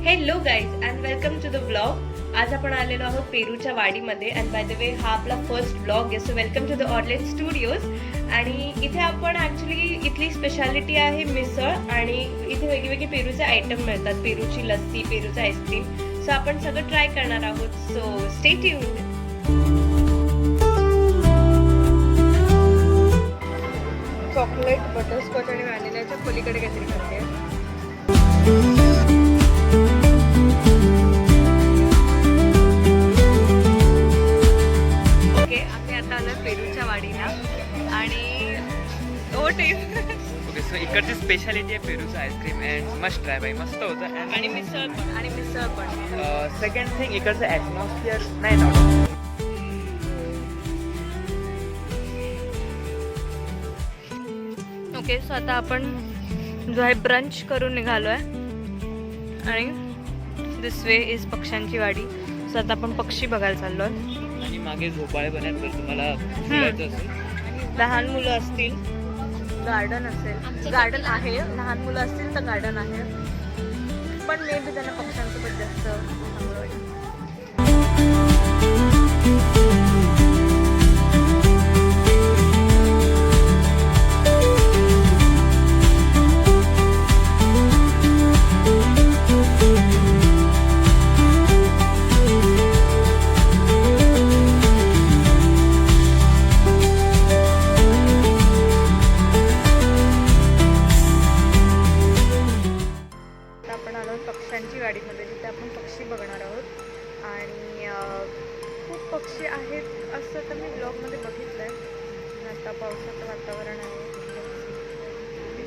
Hello guys and welcome to the blog. आज आपण आलेलो आहोत पेरूच्या वाडीमध्ये अँड बाय द वे हा आपला फर्स्ट ब्लॉग आहे. So welcome to the Orlet studios. आणि इथे आपण ॲक्च्युली इथली स्पेशालिटी आहे मिसळ आणि इथे वेगवेगळे पेरूचे आयटम मिळतात. पेरूची लस्सी, पेरूचं आईस्क्रीम. सो आपण सगळं ट्राय करणार आहोत. So stay tuned. Chocolate, butterscotch आणि व्हॅनिलाच्या पलीकडे काहीतरी करते. आम्ही आता आलो पेरूच्या वाडीला आणि ओके, सो इकडची स्पेशालिटी आहे पेरूचं आईस्क्रीम अँड मस्ट ट्राय बाई, मस्त होतं. आणि मिसळ पण. सेकंड थिंग इकडचं ॲटमॉस्फिअर नाही ना. ओके, सो आता आपण जो आहे ब्रंच करून निघालो आहे आणि दिस वे इज पक्ष्यांची वाडी. सो आता आपण पक्षी बघायला चाललो आहे. आणि मागे झोपाळे पण आहेत, जर तुम्हाला फिरायचं असेल. लहान मुलं असतील, गार्डन असेल, गार्डन आहे. लहान मुलं असतील तर गार्डन आहे, पण मे बी त्यांना पक्ष्यांसोबत जास्त चांगलं वाटेल. पक्ष्यांची वाडीमध्ये जिथे आपण पक्षी बघणार आहोत. आणि खूप पक्षी आहेत असं तर मी ब्लॉगमध्ये बघितलं आहे. आता पावसाचं वातावरण आहे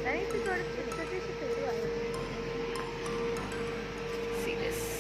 आणि ती थोडी छोटीशी पेरू आहे. सिरियस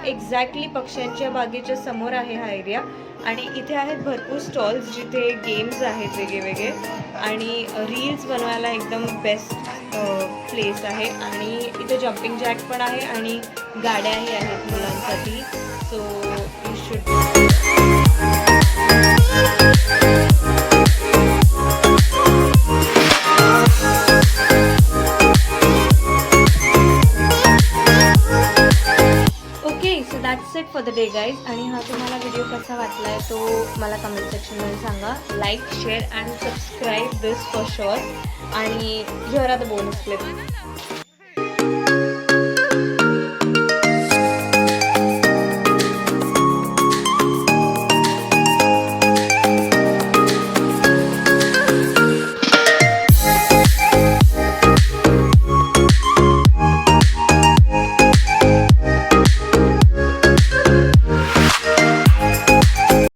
एक्झॅक्टली पक्ष्यांच्या बागेच्या समोर आहे हा एरिया आणि इथे आहेत भरपूर स्टॉल्स जिथे गेम्स आहेत वेगळे आणि रील्स बनवायला एकदम बेस्ट प्लेस आहे आणि इथे जम्पिंग जॅक पण आहे आणि गाड्याही आहेत मुलांसाठी. So you should. So that's it for the day guys. आणि हा तुम्हाला व्हिडिओ कसा वाटला आहे तो मला कमेंट सेक्शनमध्ये सांगा. Like, share and subscribe this for sure. आणि here are the bonus clip.